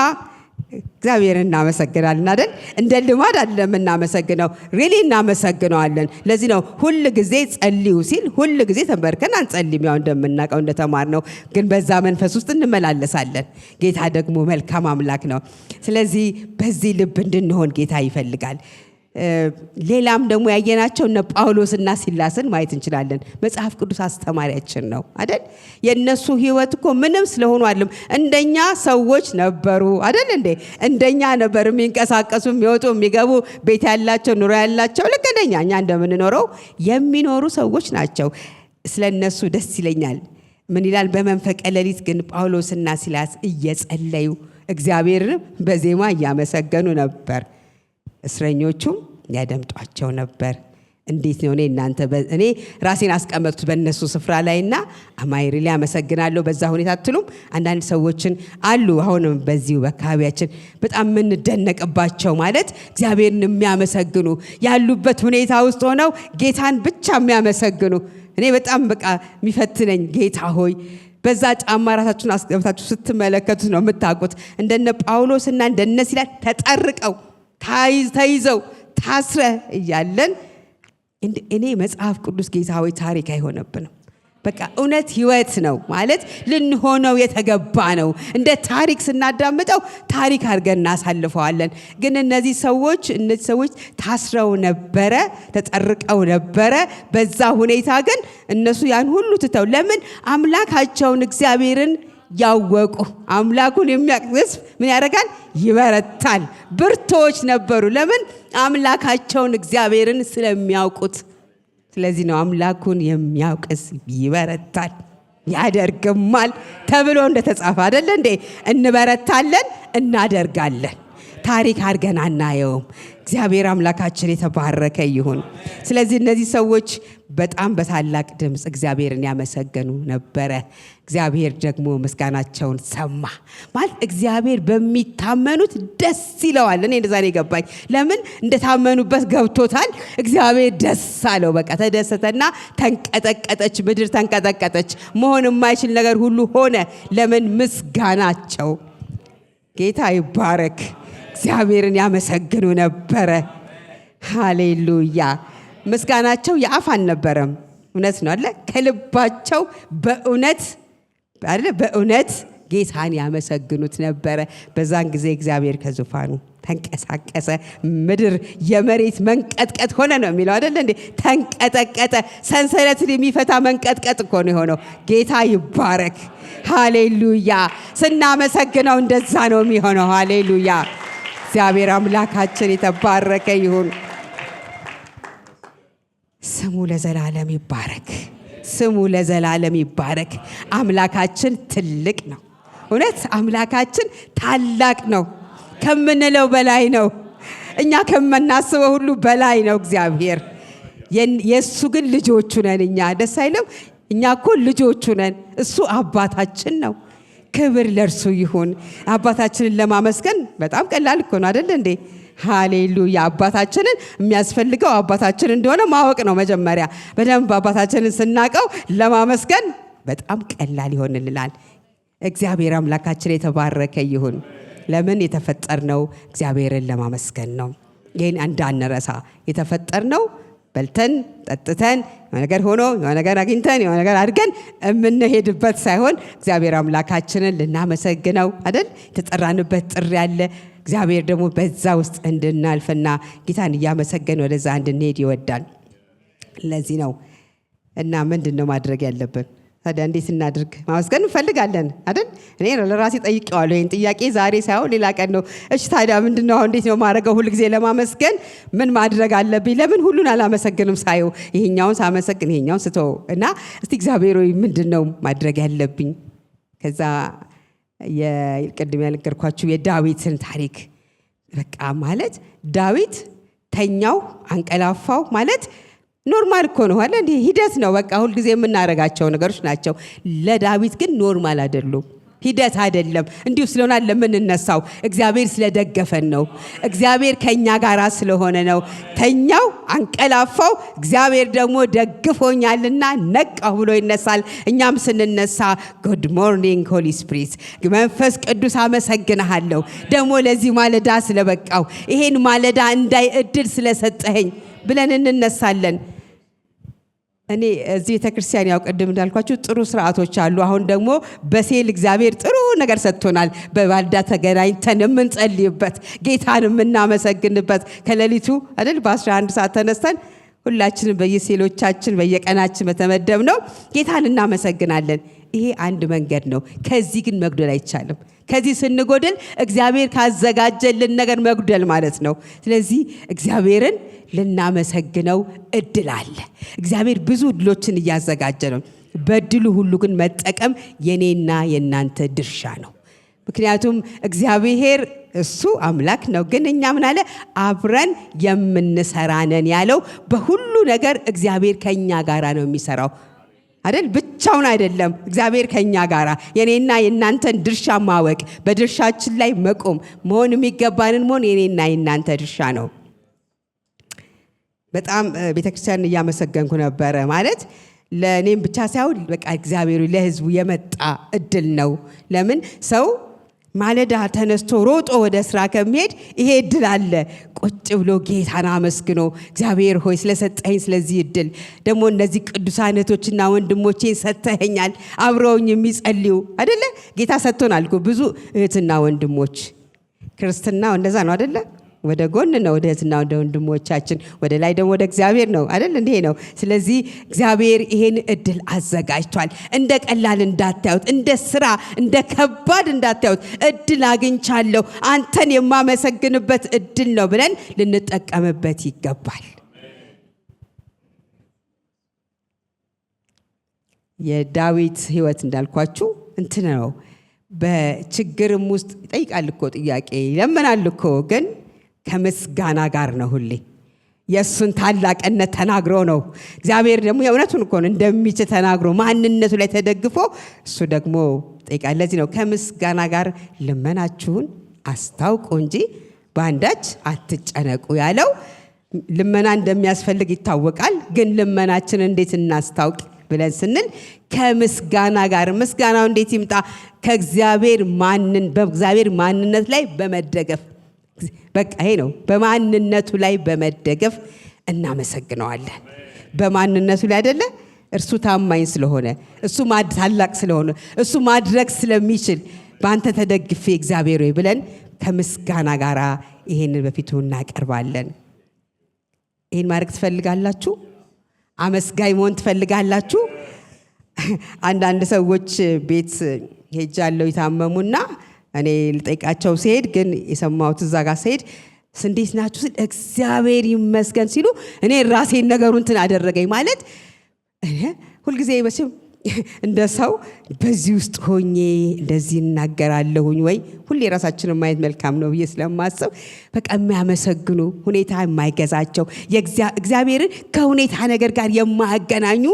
እግዚአብሔርን እናመሰግናለን አይደል? እንደ ልማድ አይደለም እናመሰግነው፣ ሪሊ እናመሰግነዋለን። ለዚህ ነው ሁል ጊዜ ጸልዩ ሲል ሁል ጊዜ ተንበርከን አንጸልይም። ያው እንደምናውቀው እንደተማርነው ግን በዛ መንፈስ ውስጥ እንመላለሳለን። ጌታ ደግሞ መልካም አምላክ ነው። ስለዚህ በዚህ ልብ እንድንሆን ጌታ ይፈልጋል። ሌላም ደግሞ ያየናቸው እነ ጳውሎስና ሲላስን ማየት እንችላለን። መጽሐፍ ቅዱስ አስተማሪያችን ነው አይደል? የነሱ ህይወት እኮ ምንም ስለሆኑ አይደለም፣ እንደኛ ሰዎች ነበሩ አይደል እንዴ? እንደኛ ነበር የሚንቀሳቀሱ፣ የሚወጡ፣ የሚገቡ፣ ቤት ያላቸው፣ ኑሮ ያላቸው፣ ልክ እንደኛ እኛ እንደምንኖረው የሚኖሩ ሰዎች ናቸው። ስለነሱ ደስ ይለኛል። ምን ይላል? በመንፈቀ ሌሊት ግን ጳውሎስና ሲላስ እየጸለዩ እግዚአብሔር በዜማ እያመሰገኑ ነበር፣ እስረኞቹም ያደምጧቸው ነበር። እንዴት ነው እኔ ራሴን አስቀመጥኩት በእነሱ ስፍራ ላይና አማይሪ ሊያመሰግናለሁ በዛ ሁኔታ አትሉም? አንዳንድ ሰዎችን አሉ አሁንም በዚሁ በአካባቢያችን በጣም የምንደነቅባቸው ማለት እግዚአብሔርን የሚያመሰግኑ ያሉበት ሁኔታ ውስጥ ሆነው ጌታን ብቻ የሚያመሰግኑ። እኔ በጣም በቃ የሚፈትነኝ ጌታ ሆይ በዛ ጫማ ራሳችሁን አስገብታችሁ ስትመለከቱት ነው የምታውቁት። እንደነ ጳውሎስና እንደነ ሲላስ ተጠርቀው ተይዘው ታስረ እያለን እኔ መጽሐፍ ቅዱስ ጌታ ሆይ ታሪክ አይሆነብንም። በቃ እውነት ህይወት ነው ማለት ልንሆነው የተገባ ነው። እንደ ታሪክ ስናዳምጠው ታሪክ አድርገን እናሳልፈዋለን። ግን እነዚህ ሰዎች ታስረው ነበረ፣ ተጠርቀው ነበረ። በዛ ሁኔታ ግን እነሱ ያን ሁሉ ትተው ለምን አምላካቸውን እግዚአብሔርን ያወቁ። አምላኩን የሚያውቅ ሕዝብ ምን ያደርጋል? ይበረታል። ብርቶች ነበሩ። ለምን? አምላካቸውን እግዚአብሔርን ስለሚያውቁት። ስለዚህ ነው አምላኩን የሚያውቅ ሕዝብ ይበረታል ያደርግማል ተብሎ እንደተጻፈ አይደለ እንዴ? እንበረታለን፣ እናደርጋለን። ታሪክ አድርገን አናየውም። እግዚአብሔር አምላካችን የተባረከ ይሁን። ስለዚህ እነዚህ ሰዎች በጣም በታላቅ ድምፅ እግዚአብሔርን ያመሰገኑ ነበረ። እግዚአብሔር ደግሞ ምስጋናቸውን ሰማ። ማለት እግዚአብሔር በሚታመኑት ደስ ይለዋል። እኔ እንደዛ ነው የገባኝ። ለምን? እንደታመኑበት ገብቶታል። እግዚአብሔር ደስ አለው። በቃ ተደሰተና ተንቀጠቀጠች፣ ምድር ተንቀጠቀጠች። መሆን የማይችል ነገር ሁሉ ሆነ። ለምን? ምስጋናቸው። ጌታ ይባረክ። እግዚአብሔርን ያመሰግኑ ነበረ። ሃሌሉያ። ምስጋናቸው የአፍ አልነበረም። እውነት ነው አለ ከልባቸው በእውነት ጌታን ያመሰግኑት ነበረ። በዛን ጊዜ እግዚአብሔር ከዙፋኑ ተንቀሳቀሰ። ምድር የመሬት መንቀጥቀጥ ሆነ ነው የሚለው አይደል እንዴ? ተንቀጠቀጠ። ሰንሰለትን የሚፈታ መንቀጥቀጥ እኮ ነው የሆነው። ጌታ ይባረክ። ሃሌሉያ። ስናመሰግነው እንደዛ ነው የሚሆነው። ሃሌሉያ። እግዚአብሔር አምላካችን የተባረከ ይሁን። ስሙ ለዘላለም ይባረክ። ስሙ ለዘላለም ይባረክ። አምላካችን ትልቅ ነው። እውነት አምላካችን ታላቅ ነው። ከምንለው በላይ ነው። እኛ ከምናስበው ሁሉ በላይ ነው እግዚአብሔር። የእሱ ግን ልጆቹ ነን እኛ። ደስ አይልም? እኛ እኮ ልጆቹ ነን። እሱ አባታችን ነው። ክብር ለእርሱ ይሁን። አባታችንን ለማመስገን በጣም ቀላል እኮ ነው አይደል እንዴ? ሃሌሉያ። አባታችንን የሚያስፈልገው አባታችን እንደሆነ ማወቅ ነው መጀመሪያ። በደንብ አባታችንን ስናቀው ለማመስገን በጣም ቀላል ይሆንልናል። እግዚአብሔር አምላካችን የተባረከ ይሁን። ለምን? የተፈጠርነው እግዚአብሔርን ለማመስገን ነው። ይህን እንዳንረሳ። የተፈጠርነው በልተን ጠጥተን የሆነ ነገር ሆኖ የሆነ ነገር አግኝተን የሆነ ነገር አድርገን የምንሄድበት ሳይሆን እግዚአብሔር አምላካችንን ልናመሰግነው አይደል? የተጠራንበት ጥሪ አለ። እግዚአብሔር ደግሞ በዛ ውስጥ እንድናልፍና ጌታን እያመሰገን ወደዛ እንድንሄድ ይወዳል። ለዚህ ነው እና ምንድነው ማድረግ ያለብን ታዲያ? እንዴት እናድርግ? ማመስገን እንፈልጋለን አይደል? እኔ ለራሴ ጠይቄዋለሁ ይሄን ጥያቄ። ዛሬ ሳይሆን ሌላ ቀን ነው። እሺ ታዲያ ምንድነው እንዴት ነው ማድረገው? ሁሉ ጊዜ ለማመስገን ምን ማድረግ አለብኝ? ለምን ሁሉን አላመሰግንም? ሳየው ይሄኛውን ሳመሰግን ይሄኛውን ስተው እና እስቲ እግዚአብሔር ሆይ ምንድነው ማድረግ ያለብኝ? ከዛ የቅድም ያልነገርኳችሁ የዳዊትን ታሪክ በቃ ማለት ዳዊት ተኛው አንቀላፋው ማለት ኖርማል እኮ ነው አይደል? ሂደት ነው። በቃ ሁሉ ጊዜ የምናረጋቸው ነገሮች ናቸው። ለዳዊት ግን ኖርማል አይደሉም። ሂደት አይደለም። እንዲሁ ስለሆነ ለምንነሳው እግዚአብሔር ስለደገፈን ነው። እግዚአብሔር ከኛ ጋር ስለሆነ ነው። ተኛው አንቀላፋው፣ እግዚአብሔር ደግሞ ደግፎኛልና ነቃው ብሎ ይነሳል። እኛም ስንነሳ ጉድ ሞርኒንግ ሆሊ ስፒሪት፣ መንፈስ ቅዱስ አመሰግንሃለሁ ደግሞ ለዚህ ማለዳ ስለበቃው፣ ይሄን ማለዳ እንዳይ እድል ስለሰጠኸኝ ብለን እንነሳለን። እኔ እዚህ ቤተክርስቲያን ያው ቅድም እንዳልኳችሁ ጥሩ ስርዓቶች አሉ። አሁን ደግሞ በሴል እግዚአብሔር ጥሩ ነገር ሰጥቶናል። በባልዳ ተገናኝተን የምንጸልይበት ጌታን የምናመሰግንበት ከሌሊቱ አይደል በ11 ሰዓት ተነስተን ሁላችንም በየሴሎቻችን በየቀናችን በተመደብ ነው ጌታን እናመሰግናለን። ይሄ አንድ መንገድ ነው። ከዚህ ግን መጉደል አይቻልም። ከዚህ ስንጎድል እግዚአብሔር ካዘጋጀልን ነገር መጉደል ማለት ነው። ስለዚህ እግዚአብሔርን ልናመሰግነው እድል አለ። እግዚአብሔር ብዙ እድሎችን እያዘጋጀ ነው። በድሉ ሁሉ ግን መጠቀም የኔና የናንተ ድርሻ ነው። ምክንያቱም እግዚአብሔር እሱ አምላክ ነው፣ ግን እኛ ምን አለ አብረን የምንሰራነን ያለው በሁሉ ነገር እግዚአብሔር ከኛ ጋራ ነው የሚሰራው አይደል? ብቻውን አይደለም። እግዚአብሔር ከኛ ጋራ የኔና የናንተን ድርሻ ማወቅ፣ በድርሻችን ላይ መቆም፣ መሆን የሚገባንን መሆን የኔና የናንተ ድርሻ ነው። በጣም ቤተክርስቲያን እያመሰገንኩ ነበረ። ማለት ለኔም ብቻ ሳይሆን በቃ እግዚአብሔር ለሕዝቡ የመጣ እድል ነው። ለምን ሰው ማለዳ ተነስቶ ሮጦ ወደ ስራ ከመሄድ ይሄ እድል አለ። ቁጭ ብሎ ጌታን አመስግኖ እግዚአብሔር ሆይ ስለሰጠኝ ስለዚህ እድል ደግሞ እነዚህ ቅዱሳነቶችና ወንድሞቼን ሰጥተኸኛል፣ አብረውኝ የሚጸልዩ አይደለ? ጌታ ሰጥቶናል እኮ ብዙ እህትና ወንድሞች። ክርስትናው እንደዛ ነው አይደለ? ወደ ጎን ነው ወደ እህትና ወደ ወንድሞቻችን፣ ወደ ላይ ደግሞ ወደ እግዚአብሔር ነው አይደል? እንዴ ነው። ስለዚህ እግዚአብሔር ይሄን እድል አዘጋጅቷል። እንደ ቀላል እንዳታዩት፣ እንደ ስራ እንደ ከባድ እንዳታዩት። እድል አግኝቻለሁ አንተን የማመሰግንበት እድል ነው ብለን ልንጠቀምበት ይገባል። የዳዊት ህይወት እንዳልኳችሁ እንትን ነው። በችግርም ውስጥ ይጠይቃል እኮ ጥያቄ ይለምናል እኮ፣ ግን ከምስጋና ጋር ነው። ሁሌ የእሱን ታላቅነት ተናግሮ ነው። እግዚአብሔር ደግሞ የእውነቱን እኮ እንደሚችል ተናግሮ ማንነቱ ላይ ተደግፎ እሱ ደግሞ ጠይቃል። ለዚህ ነው ከምስጋና ጋር ልመናችሁን አስታውቁ እንጂ በአንዳች አትጨነቁ ያለው። ልመና እንደሚያስፈልግ ይታወቃል። ግን ልመናችን እንዴት እናስታውቅ ብለን ስንል ከምስጋና ጋር። ምስጋናው እንዴት ይምጣ? በእግዚአብሔር ማንነት ላይ በመደገፍ በቃ ይሄ ነው። በማንነቱ ላይ በመደገፍ እናመሰግነዋለን። በማንነቱ ላይ አይደለ? እርሱ ታማኝ ስለሆነ፣ እሱ ታላቅ ስለሆነ፣ እሱ ማድረግ ስለሚችል በአንተ ተደግፌ እግዚአብሔር ሆይ ብለን ከምስጋና ጋር ይሄንን በፊቱ እናቀርባለን። ይሄን ማድረግ ትፈልጋላችሁ? አመስጋኝ መሆን ትፈልጋላችሁ? አንዳንድ ሰዎች ቤት ሄጃለሁ ይታመሙና እኔ ልጠይቃቸው ሲሄድ ግን የሰማሁት እዛ ጋር ሲሄድ እንዴት ናችሁ ሲል እግዚአብሔር ይመስገን ሲሉ እኔ ራሴን ነገሩን እንትን አደረገኝ። ማለት ሁልጊዜ መቼም እንደ ሰው በዚህ ውስጥ ሆኜ እንደዚህ እናገራለሁኝ ወይ? ሁሌ ራሳችንን ማየት መልካም ነው ብዬ ስለማስብ በቃ የሚያመሰግኑ ሁኔታ የማይገዛቸው እግዚአብሔርን ከሁኔታ ነገር ጋር የማያገናኙ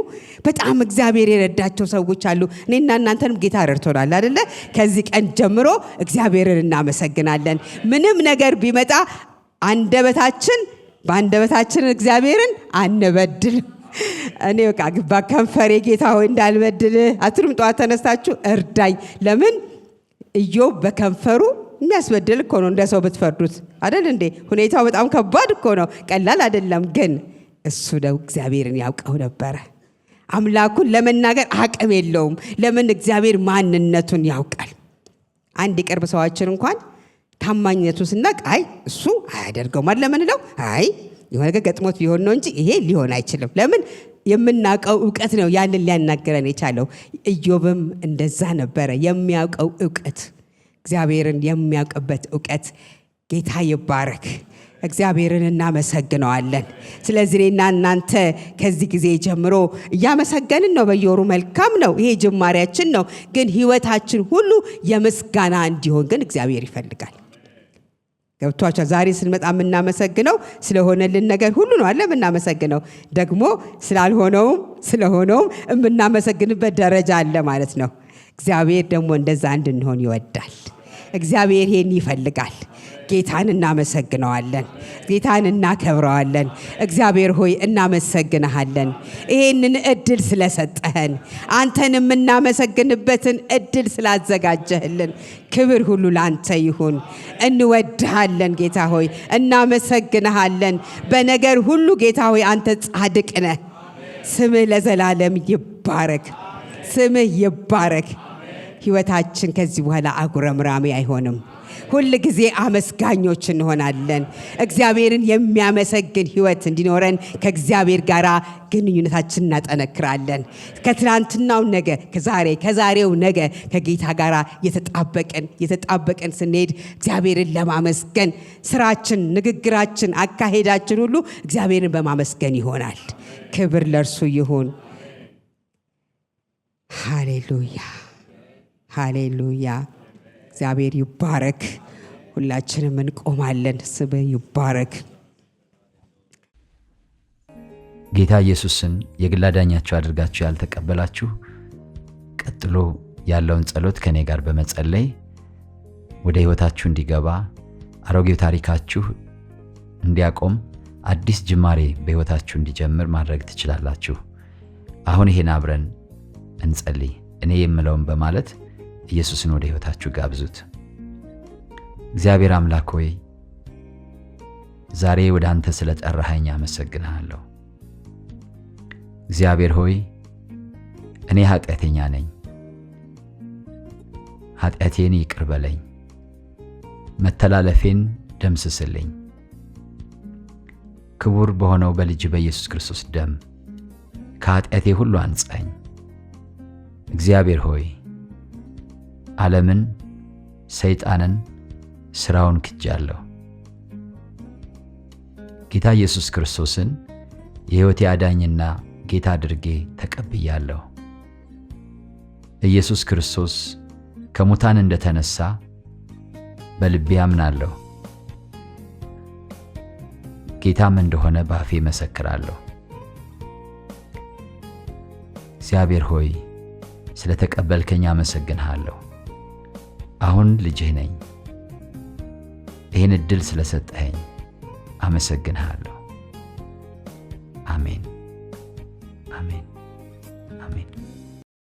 በጣም እግዚአብሔር የረዳቸው ሰዎች አሉ። እኔና እናንተንም ጌታ ረድቶናል አይደለ? ከዚህ ቀን ጀምሮ እግዚአብሔርን እናመሰግናለን። ምንም ነገር ቢመጣ በአንደበታችን እግዚአብሔርን አንበድል። እኔ በቃ በከንፈሬ ጌታ ሆይ እንዳልበድል አትሉም? ጠዋት ተነስታችሁ እርዳኝ። ለምን ኢዮብ በከንፈሩ የሚያስበድል እኮ ነው እንደ ሰው ብትፈርዱት አይደል እንዴ? ሁኔታው በጣም ከባድ እኮ ነው፣ ቀላል አይደለም። ግን እሱ ደግሞ እግዚአብሔርን ያውቀው ነበረ። አምላኩን ለመናገር አቅም የለውም። ለምን? እግዚአብሔር ማንነቱን ያውቃል። አንድ የቅርብ ሰዋችን እንኳን ታማኝነቱን ስናቅ አይ እሱ አያደርገውም ማለት ለምንለው አይ የሆነ ነገር ገጥሞት ቢሆን ነው እንጂ ይሄ ሊሆን አይችልም። ለምን? የምናውቀው ዕውቀት ነው ያንን ሊያናገረን የቻለው። ኢዮብም እንደዛ ነበረ። የሚያውቀው ዕውቀት፣ እግዚአብሔርን የሚያውቅበት ዕውቀት። ጌታ ይባረክ። እግዚአብሔርን እናመሰግነዋለን። ስለዚህ እኔና እናንተ ከዚህ ጊዜ ጀምሮ እያመሰገንን ነው። በየወሩ መልካም ነው፣ ይሄ ጅማሬያችን ነው። ግን ህይወታችን ሁሉ የምስጋና እንዲሆን ግን እግዚአብሔር ይፈልጋል። ገብቷቸው ዛሬ ስንመጣ የምናመሰግነው ስለሆነልን ነገር ሁሉ ነው አለ የምናመሰግነው። ደግሞ ስላልሆነውም ስለሆነውም የምናመሰግንበት ደረጃ አለ ማለት ነው። እግዚአብሔር ደግሞ እንደዛ እንድንሆን ይወዳል። እግዚአብሔር ይሄን ይፈልጋል። ጌታን እናመሰግነዋለን። ጌታን እናከብረዋለን። እግዚአብሔር ሆይ እናመሰግንሃለን ይሄንን እድል ስለሰጠህን፣ አንተን የምናመሰግንበትን እድል ስላዘጋጀህልን። ክብር ሁሉ ላንተ ይሁን። እንወድሃለን ጌታ ሆይ፣ እናመሰግንሃለን። በነገር ሁሉ ጌታ ሆይ አንተ ጻድቅ ነህ። ስምህ ለዘላለም ይባረክ። ስምህ ይባረክ። ህይወታችን ከዚህ በኋላ አጉረምራሚ አይሆንም። ሁል ጊዜ አመስጋኞች እንሆናለን። እግዚአብሔርን የሚያመሰግን ህይወት እንዲኖረን ከእግዚአብሔር ጋር ግንኙነታችን እናጠነክራለን። ከትናንትናው ነገ ከዛሬው ነገ ከጌታ ጋር የተጣበቀን ስንሄድ እግዚአብሔርን ለማመስገን ስራችን፣ ንግግራችን፣ አካሄዳችን ሁሉ እግዚአብሔርን በማመስገን ይሆናል። ክብር ለእርሱ ይሁን። ሃሌሉያ ሃሌሉያ። እግዚአብሔር ይባረክ። ሁላችንም እንቆማለን። ስምህ ይባረክ። ጌታ ኢየሱስን የግል አዳኛችሁ አድርጋችሁ ያልተቀበላችሁ ቀጥሎ ያለውን ጸሎት ከኔ ጋር በመጸለይ ወደ ሕይወታችሁ እንዲገባ አሮጌው ታሪካችሁ እንዲያቆም አዲስ ጅማሬ በሕይወታችሁ እንዲጀምር ማድረግ ትችላላችሁ። አሁን ይሄን አብረን እንጸልይ። እኔ የምለውን በማለት ኢየሱስን ወደ ሕይወታችሁ ጋብዙት። እግዚአብሔር አምላክ ሆይ ዛሬ ወደ አንተ ስለጠራኸኝ አመሰግንሃለሁ። እግዚአብሔር ሆይ እኔ ኃጢአተኛ ነኝ። ኃጢአቴን ይቅር በለኝ፣ መተላለፌን ደምስስልኝ። ክቡር በሆነው በልጅ በኢየሱስ ክርስቶስ ደም ከኃጢአቴ ሁሉ አንጻኝ። እግዚአብሔር ሆይ ዓለምን፣ ሰይጣንን፣ ሥራውን ክጃለሁ። ጌታ ኢየሱስ ክርስቶስን የሕይወቴ አዳኝና ጌታ አድርጌ ተቀብያለሁ። ኢየሱስ ክርስቶስ ከሙታን እንደተነሳ በልቤ አምናለሁ። ጌታም እንደሆነ በአፌ መሰክራለሁ። እግዚአብሔር ሆይ ስለተቀበልከኝ አመሰግንሃለሁ። አሁን ልጅህ ነኝ። ይህን ዕድል ስለሰጠኸኝ አመሰግንሃለሁ።